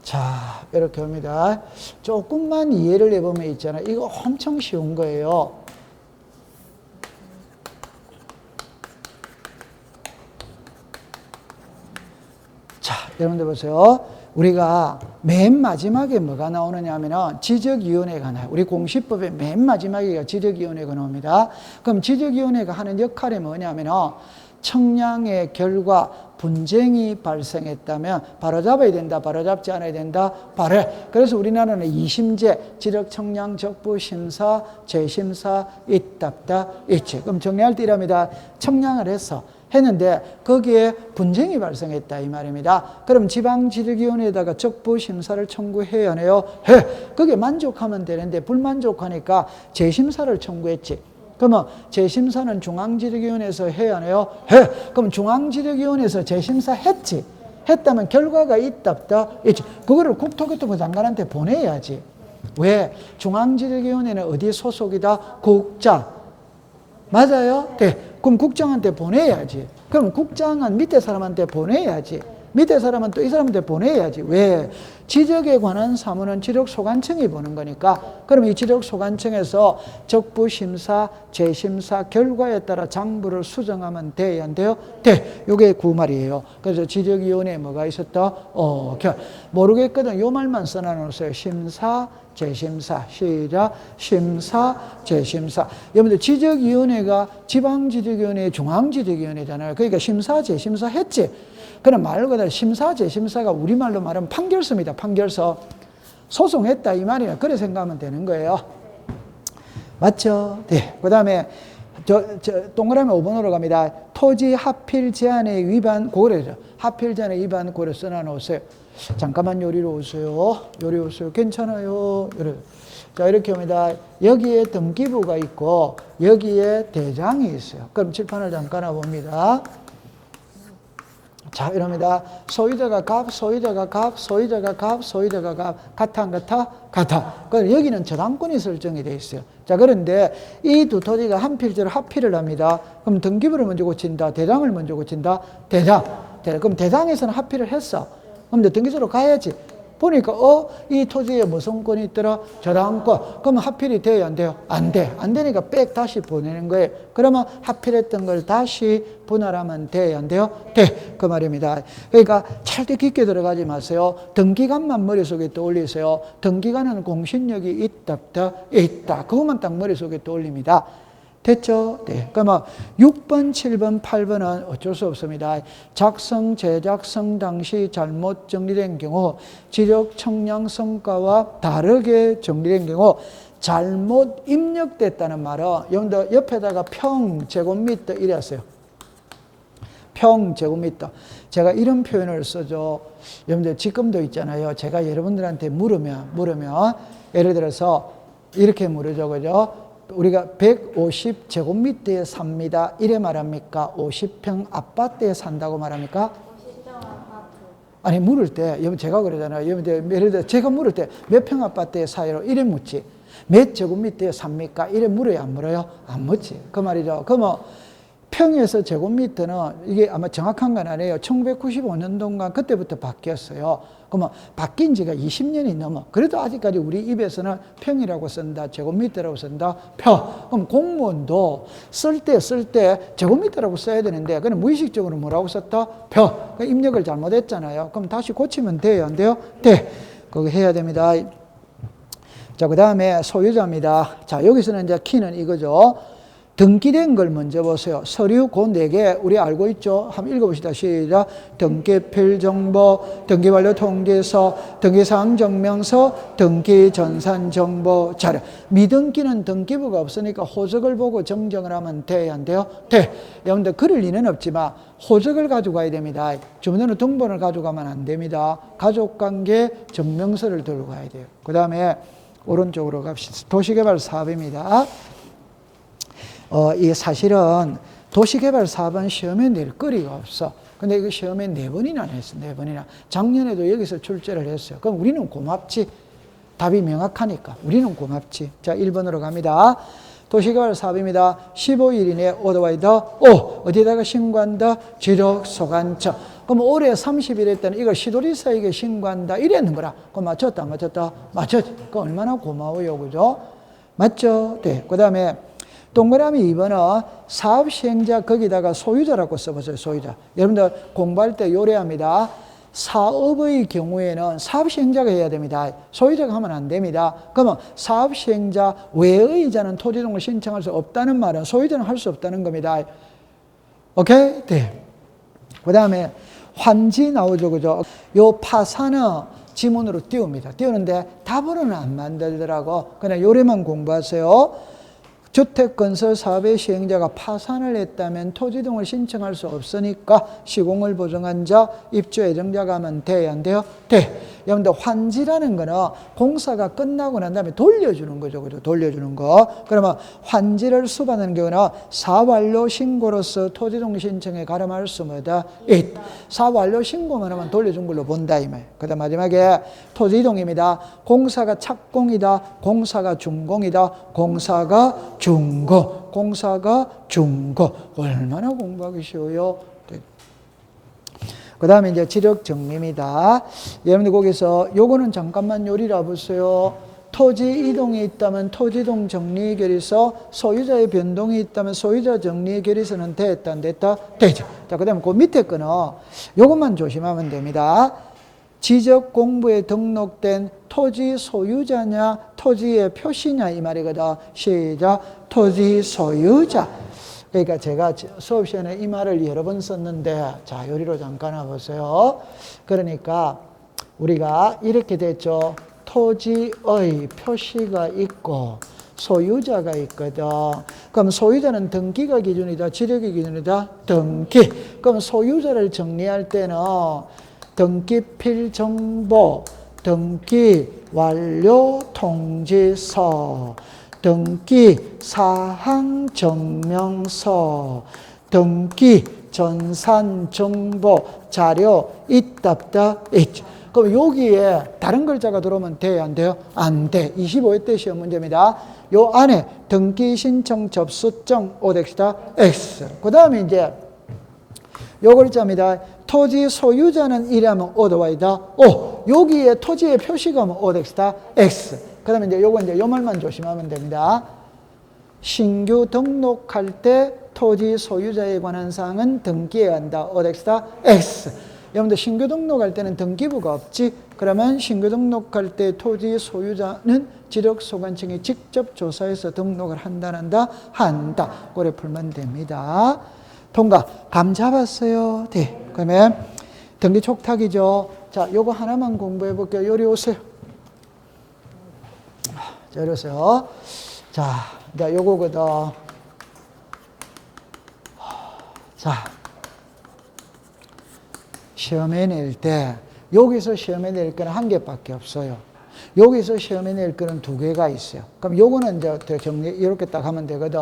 자, 이렇게 옵니다. 조금만 이해를 해보면 있잖아요. 이거 엄청 쉬운 거예요. 자, 여러분들 보세요. 우리가 맨 마지막에 뭐가 나오느냐 하면은 지적위원회가 나와요. 우리 공시법의 맨 마지막에 지적위원회가 나옵니다. 그럼 지적위원회가 하는 역할이 뭐냐면은 청량의 결과 분쟁이 발생했다면 바로잡아야 된다, 바로잡지 않아야 된다, 바로해. 그래서 우리나라는 2심제, 지적청량, 적부심사, 재심사, 있답다, 있지. 그럼 정리할 때 이랍니다. 청량을 했는데 거기에 분쟁이 발생했다 이 말입니다. 그럼 지방지적위원회에다가 적부심사를 청구해야 하네요. 해. 거기에 만족하면 되는데 불만족하니까 재심사를 청구했지. 그러면 재심사는 중앙지적위원회에서 해야 하네요. 해. 그럼 중앙지적위원회에서 재심사 했지. 했다면 결과가 있답다, 있지. 그거를 국토교통부 장관한테 보내야지. 왜? 중앙지적위원회는 어디 소속이다? 국장. 맞아요? 네. 그럼 국장한테 보내야지. 그럼 국장은 밑에 사람한테 보내야지. 밑에 사람은 또 이 사람한테 보내야지. 왜? 지적에 관한 사무는 지적소관청이 보는 거니까. 그럼 이 지적소관청에서 적부심사, 재심사 결과에 따라 장부를 수정하면 돼야 안 돼요? 돼. 요게 그 말이에요. 그래서 지적위원회에 뭐가 있었다? 모르겠거든. 요 말만 써놔놓으세요. 심사, 재심사. 시작. 심사, 재심사. 여러분들 지적위원회가 지방지적위원회, 중앙지적위원회잖아요. 그러니까 심사, 재심사 했지. 그럼 말 그대로 심사, 재심사가 우리말로 말하면 판결서입니다. 판결서. 소송했다 이 말이에요. 그래 생각하면 되는 거예요. 맞죠? 네. 그 다음에 동그라미 5번으로 갑니다. 토지 하필 제한의 위반 고려죠. 하필 제한의 위반 고려 써놔놓으세요. 잠깐만 요리로 오세요. 요리 오세요. 괜찮아요. 요리. 자, 이렇게 옵니다. 여기에 등기부가 있고 여기에 대장이 있어요. 그럼 칠판을 잠깐 봅니다. 자, 이럽니다. 소유자가 값, 소유자가 값, 소유자가 값, 소유자가 값. 같아, 안 같아? 같아. 그럼 여기는 저당권이 설정이 되어 있어요. 자, 그런데 이 두 토지가 한 필지를 합필을 합니다. 그럼 등기부를 먼저 고친다. 대장을 먼저 고친다. 대장. 그럼 대장에서는 합필을 했어. 그럼 등기소로 가야지. 보니까 이 토지에 무슨 권이 있더라? 저당권. 그러면 하필이 돼요? 안 돼요? 안 돼. 안 되니까 백 다시 보내는 거예요. 그러면 하필했던 걸 다시 분할하면 돼요? 안 돼요? 돼. 그 말입니다. 그러니까 절대 깊게 들어가지 마세요. 등기간만 머릿속에 떠올리세요. 등기간은 공신력이 있다, 있다. 그것만 딱 머릿속에 떠올립니다. 됐죠? 네. 그러면 6번, 7번, 8번은 어쩔 수 없습니다. 작성, 재작성 당시 잘못 정리된 경우, 지적 청량 성과와 다르게 정리된 경우, 잘못 입력됐다는 말은 여러분들 옆에다가 평제곱미터 이랬어요. 평제곱미터. 제가 이런 표현을 쓰죠. 여러분들 지금도 있잖아요. 제가 여러분들한테 물으면 예를 들어서 이렇게 물으죠. 그죠? 우리가 150제곱미터에 삽니다. 이래 말합니까? 50평 아파트에 산다고 말합니까? 50평 아파트. 아니, 물을 때, 여러분 제가 그러잖아요. 여러분, 예를 들어 제가 물을 때 몇 평 아파트에 사요? 이래 묻지. 몇 제곱미터에 삽니까? 이래 물어요? 안 물어요? 안 묻지. 그 말이죠. 그러면 평에서 제곱미터는 이게 아마 정확한 건 아니에요. 1995년도인가 그때부터 바뀌었어요. 그러면 바뀐 지가 20년이 넘어. 그래도 아직까지 우리 입에서는 평이라고 쓴다, 제곱미터라고 쓴다, 평. 그럼 공무원도 쓸 때 제곱미터라고 써야 되는데, 그냥 무의식적으로 뭐라고 썼다? 평. 입력을 잘못했잖아요. 그럼 다시 고치면 돼요? 안 돼요? 돼. 그거 해야 됩니다. 자, 그 다음에 소유자입니다. 자, 여기서는 이제 키는 이거죠. 등기된 걸 먼저 보세요. 서류 그 4개 우리 알고 있죠? 한번 읽어봅시다. 시작. 등기필 정보, 등기완료 통지서, 등기사항 증명서, 등기전산 정보 자료. 미등기는 등기부가 없으니까 호적을 보고 정정을 하면 돼요? 안 돼요? 돼. 여러분들 그럴 리는 없지만 호적을 가지고 가야 됩니다. 주민등록 등본을 가져가면 안 됩니다. 가족관계 증명서를 들고 가야 돼요. 그 다음에 오른쪽으로 갑시다. 도시개발 사업입니다. 이 사실은 도시개발 4번 시험에 낼 거리가 없어. 근데 이거 시험에 4번이나 냈어. 4번이나. 작년에도 여기서 출제를 했어요. 그럼 우리는 고맙지. 답이 명확하니까. 우리는 고맙지. 자, 1번으로 갑니다. 도시개발 사업입니다. 15일 이내에 오더와이더 어디다가 신고한다? 지력소관청. 그럼 올해 30일 했더니 이거 시도지사에게 신고한다 이랬는 거라. 그럼 맞췄다 안 맞췄다? 맞췄지. 그 얼마나 고마워요. 그죠? 맞죠? 네. 그 다음에 동그라미 2번은 사업시행자 거기다가 소유자라고 써보세요. 소유자. 여러분들 공부할 때 요래합니다. 사업의 경우에는 사업시행자가 해야 됩니다. 소유자가 하면 안 됩니다. 그러면 사업시행자 외의자는 토지등록을 신청할 수 없다는 말은 소유자는 할 수 없다는 겁니다. 오케이? 네. 그 다음에 환지 나오죠. 그죠? 요 파산은 지문으로 띄웁니다. 띄우는데 답으로는 안 만들더라고. 그냥 요래만 공부하세요. 주택건설 사업의 시행자가 파산을 했다면 토지 등을 신청할 수 없으니까 시공을 보증한 자, 입주 예정자가 하면 돼야 안 돼요? 돼. 여러분들 환지라는 거는 공사가 끝나고 난 다음에 돌려주는 거죠. 그죠? 돌려주는 거. 그러면 환지를 수반하는 경우는 사완료 신고로서 토지 등 신청에 가름할 수 뭐다? 있다. 사완료 신고만 하면 돌려준 걸로 본다 이 말. 그다음 마지막에 토지 이동입니다. 공사가 착공이다. 공사가 준공이다. 공사가 중고. 공사가 중고. 얼마나 공부하기 쉬워요? 그 다음에 이제 지력 정리입니다. 여러분들 거기서 요거는 잠깐만 요리라 보세요. 토지 이동이 있다면 토지동 정리 결의서, 소유자의 변동이 있다면 소유자 정리 결의서는 됐다 안 됐다? 되죠. 자, 그 다음에 그 밑에 거는 요것만 조심하면 됩니다. 지적 공부에 등록된 토지 소유자냐 토지의 표시냐 이 말이거든. 시작. 토지 소유자. 그러니까 제가 수업 시간에 이 말을 여러 번 썼는데, 자, 요리로 잠깐 와보세요. 그러니까 우리가 이렇게 됐죠. 토지의 표시가 있고 소유자가 있거든. 그럼 소유자는 등기가 기준이다, 지력이 기준이다? 등기. 그럼 소유자를 정리할 때는 등기필 정보, 등기 완료 통지서, 등기 사항 증명서, 등기 전산 정보 자료 있다 없다? 있죠. 그럼 여기에 다른 글자가 들어오면 돼요 안 돼요? 안 돼. 25회 때 시험 문제입니다. 요 안에 등기 신청 접수증 오덱스다 X. 그 다음에 이제 요 글자입니다. 토지 소유자는 이라면 오더와이다 O. 여기에 토지의 표시가 뭐 오덱스다 X. 그 다음에 이제 요거 이제 요 말만 조심하면 됩니다. 신규 등록할 때 토지 소유자에 관한 사항은 등기해야 한다. 오덱스다 X. 여러분들 신규 등록할 때는 등기부가 없지. 그러면 신규 등록할 때 토지 소유자는 지력소관청이 직접 조사해서 등록을 한다 안 한다? 한다. 그래 풀면 됩니다. 통과. 감 잡았어요? 네. 그러면 등기 촉탁이죠. 자, 요거 하나만 공부해 볼게요. 요리 오세요. 자, 요리 오세요. 자, 이제 요거거든. 자, 시험에 낼 때 여기서 시험에 낼 거는 한 개밖에 없어요. 여기서 시험에 낼 거는 2개가 있어요. 그럼 요거는 이제 정리 이렇게 딱 하면 되거든.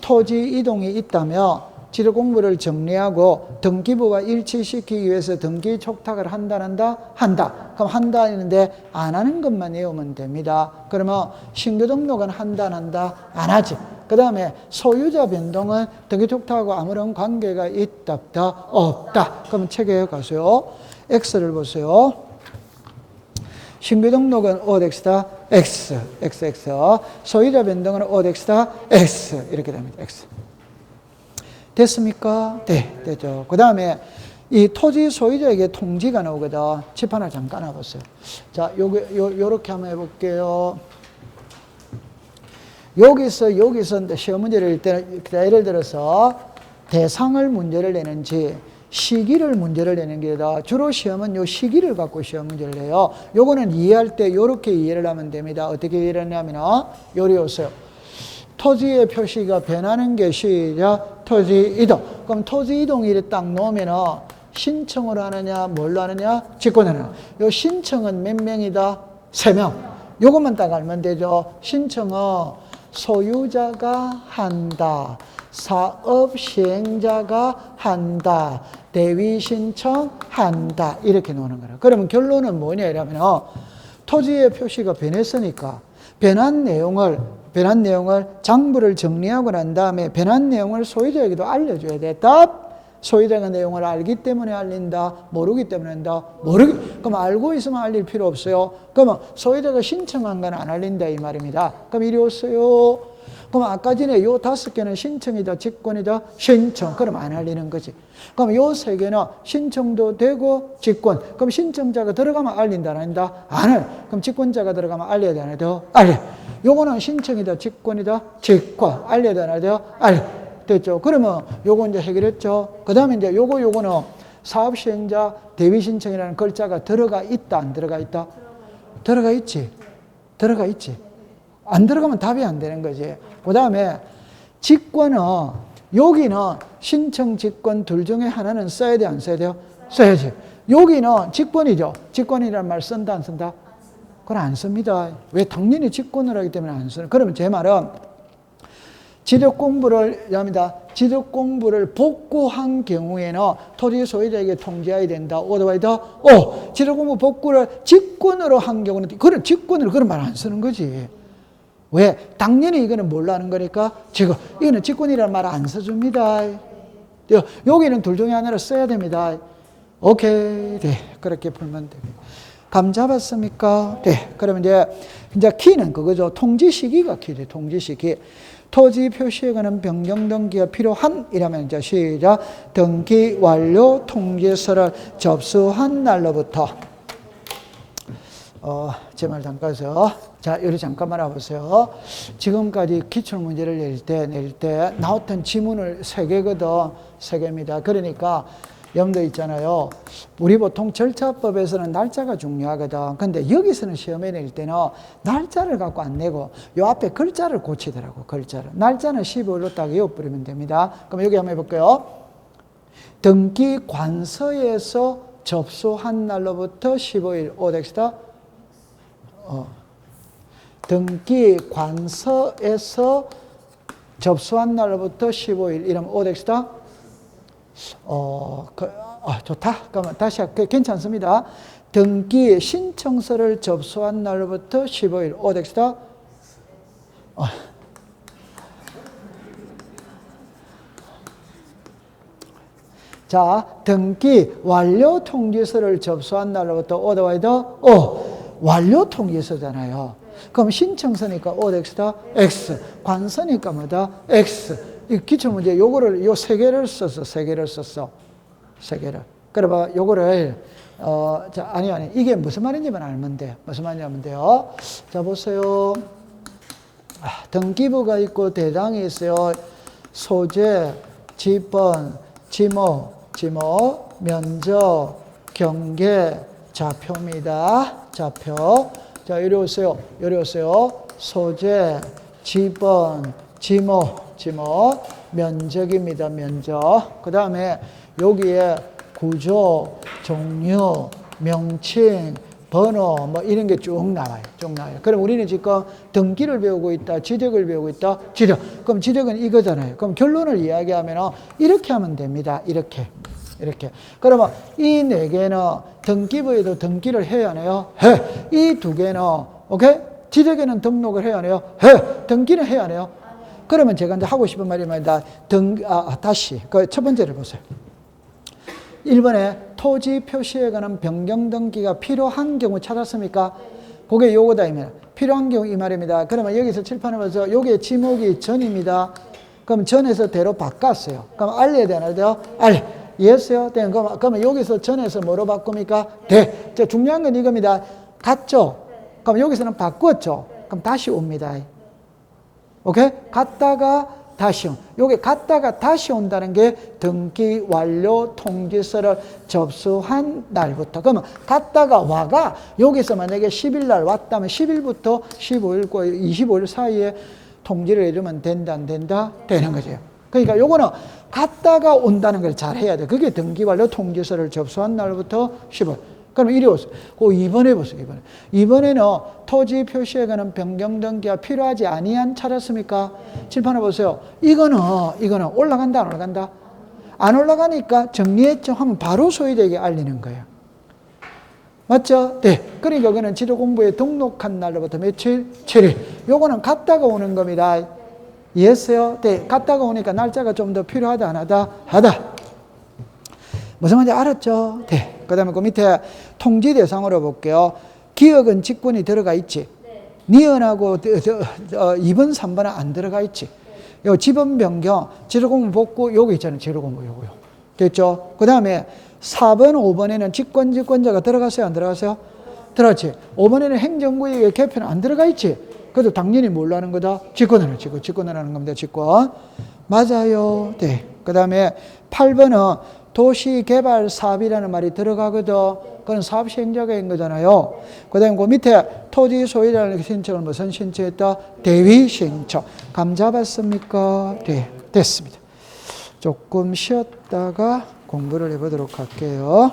토지 이동이 있다면 지력 공부를 정리하고 등기부와 일치시키기 위해서 등기 촉탁을 한다 안 한다? 한다. 그럼 한다 했는데 안 하는 것만 외우면 됩니다. 그러면 신규 등록은 한다 안 한다? 안 하지. 그 다음에 소유자 변동은 등기 촉탁하고 아무런 관계가 있다 없다? 없다. 그러면 책에 가세요. X를 보세요. 신규 등록은 OX다 X, XX. 소유자 변동은 OX다 X. 이렇게 됩니다. X. 됐습니까? 네, 됐죠. 그 다음에 이 토지 소유자에게 통지가 나오거든. 칠판을 잠깐 놔보세요. 자, 요렇게 한번 해볼게요. 여기서 시험 문제를 낼 때는, 예를 들어서 대상을 문제를 내는지 시기를 문제를 내는 게 아니라 주로 시험은 요 시기를 갖고 시험 문제를 내요. 요거는 이해할 때 요렇게 이해를 하면 됩니다. 어떻게 이해를 하냐면 요리 오세요. 토지의 표시가 변하는 게 시작 토지 이동. 그럼 토지 이동이 딱 놓으면 신청을 하느냐 뭘로 하느냐 직권하느냐. 요 신청은 몇 명이다? 3명. 요것만 딱 알면 되죠. 신청은 소유자가 한다. 사업 시행자가 한다. 대위 신청한다. 이렇게 노는 거라. 그러면 결론은 뭐냐 이러면 토지의 표시가 변했으니까 변한 내용을 장부를 정리하고 난 다음에 변한 내용을 소유자에게도 알려줘야 돼. 답. 소유자가 내용을 알기 때문에 알린다. 모르기 때문에 한다. 그럼 알고 있으면 알릴 필요 없어요. 그러면 소유자가 신청한 건 안 알린다 이 말입니다. 그럼 이리 오세요. 그럼 아까 전에 요 5개는 신청이다, 직권이다, 신청. 그럼 안 알리는 거지. 그럼 요 3개는 신청도 되고 직권. 그럼 신청자가 들어가면 알린다, 안 알린다? 안 해. 그럼 직권자가 들어가면 알려야 돼, 안 해야 돼요? 알려. 요거는 신청이다, 직권이다, 직권. 알려야 돼, 안 알려야 돼요? 알려. 됐죠? 그러면 요거 이제 해결했죠? 그 다음에 이제 요거는 사업시행자 대위신청이라는 글자가 들어가 있다, 안 들어가 있다? 들어가 있지. 들어가 있지. 안 들어가면 답이 안 되는 거지. 그 다음에 직권은 여기는 신청, 직권 둘 중에 하나는 써야 돼, 안 써야 돼요? 써야지. 여기는 직권이죠. 직권이라는 말 쓴다, 안 쓴다? 그건 안 씁니다. 왜? 당연히 직권을 하기 때문에 안 쓰는. 그러면 제 말은 지적 공부를 복구한 경우에는 토지 소유자에게 통지해야 된다. 오더와이더. 지적 공부 복구를 직권으로 한 경우는 그런 직권으로 그런 말 안 쓰는 거지. 왜? 당연히 이거는 뭘로 하는 거니까 지금 이거는 직권이라는 말 안 써줍니다. 여기는 둘 중에 하나를 써야 됩니다. 오케이. 네, 그렇게 풀면 됩니다. 감 잡았습니까? 네. 그러면 이제 키는 그거죠. 통지 시기가 키죠. 통지 시기. 토지 표시에 관한 변경 등기가 필요한 이라면 이제 시작. 등기 완료 통지서를 접수한 날로부터. 제 말 잠깐요. 자, 여기 잠깐만 와보세요. 지금까지 기출문제를 낼 때 나왔던 지문을 3개거든. 3개입니다. 그러니까 염두에 있잖아요. 우리 보통 절차법에서는 날짜가 중요하거든. 근데 여기서는 시험에 낼 때는 날짜를 갖고 안 내고 요 앞에 글자를 고치더라고. 글자를. 날짜는 15일로 딱 외워버리면 됩니다. 그럼 여기 한번 해볼게요. 등기 관서에서 접수한 날로부터 15일. 오덱스다. 등기 관서에서 접수한 날로부터 15일. 이러면 오덱스다. 좋다. 그러면 다시 할게요. 괜찮습니다. 등기 신청서를 접수한 날로부터 15일. 오덱스다. 자, 등기 완료 통지서를 접수한 날로부터 오더와이더. 완료 통지서잖아요. 그럼 신청서니까 오덱스다. X. 관서니까 뭐다? X. 이 기출문제 요거를 요 3개를 썼어. 3개를 썼어. 3개를. 그래봐 요거를 아니 이게 무슨 말인지만 알면 돼. 무슨 말인지 알면 돼요. 자 보세요. 등기부가 있고 대장이 있어요. 소재, 지번, 지목, 면적, 경계, 좌표입니다. 좌표. 자 이리 오세요. 소재, 지번, 지목, 면적입니다. 면적. 그 다음에 여기에 구조, 종류, 명칭, 번호 뭐 이런 게 쭉 나와요. 그럼 우리는 지금 등기를 배우고 있다. 지적을 배우고 있다. 지적. 그럼 지적은 이거잖아요. 그럼 결론을 이야기하면 이렇게 하면 됩니다. 이렇게. 그러면 이 4개는 등기부에도 등기를 해야 하네요. 해. 이 2개는 오케이? 지적에는 등록을 해야 하네요. 해. 등기는 해야 하네요. 그러면 제가 이제 하고 싶은 말이 뭐냐. 다시. 그 첫 번째를 보세요. 1번에 토지 표시에 관한 변경 등기가 필요한 경우 찾았습니까? 그게 요거다, 이 말. 필요한 경우 이 말입니다. 그러면 여기서 칠판에 봐서 요게 지목이 전입니다. 그럼 전에서 대로 바꿨어요. 그럼 알려야 되나요? 이해했어요? 그러면 여기서 전에서 뭐로 바꿉니까? 중요한 건 이겁니다. 갔죠? 그럼 여기서는 바꿨죠? 그럼 다시 옵니다. 오케이? 갔다가 다시 요게 갔다가 다시 온다는 게 등기 완료 통지서를 접수한 날부터. 그러면 갔다가 와가 여기서 만약에 10일 날 왔다면 10일부터 15일, 25일 사이에 통지를 해주면 된다, 안 된다? 되는 거죠. 그러니까 요거는 갔다가 온다는 걸 잘 해야 돼. 그게 등기 완료 통지서를 접수한 날부터 15일. 그럼 이리 오세요. 그 2번에 보세요. 2번에는 토지 표시에 관한 변경 등기가 필요하지 아니한 찾았습니까? 칠판에 보세요. 이거는 올라간다 안 올라간다? 안 올라가니까 정리했죠 하면 바로 소유되게 알리는 거예요. 맞죠? 네. 그러니까 그는 지도 공부에 등록한 날로부터 며칠? 7일. 요거는 갔다가 오는 겁니다. 이해했어요? 네. 갔다가 오니까 날짜가 좀 더 필요하다 안 하다? 하다. 무슨 말인지 알았죠? 네. 그 다음에 그 밑에 통지 대상으로 볼게요. 기억은 직권이 들어가 있지. 니은하고 2번, 3번은 안 들어가 있지. 요 지번 변경, 지도공부 복구, 요거 있잖아요. 지도공부 요거요. 됐죠? 그 다음에 4번, 5번에는 직권자가 들어갔어요? 안 들어갔어요? 들어갔지. 5번에는 행정구역의 개표는 안 들어가 있지. 그래도 당연히 뭘로 하는 거다? 직권을 하는 겁니다. 직권. 맞아요. 네. 그 다음에 8번은 도시개발 사업이라는 말이 들어가거든. 그건 사업 시행자가인 거잖아요. 그 다음에 그 밑에 토지 소유자의 신청을 무슨 신청했다? 대위 신청. 감 잡았습니까? 네. 됐습니다. 조금 쉬었다가 공부를 해보도록 할게요.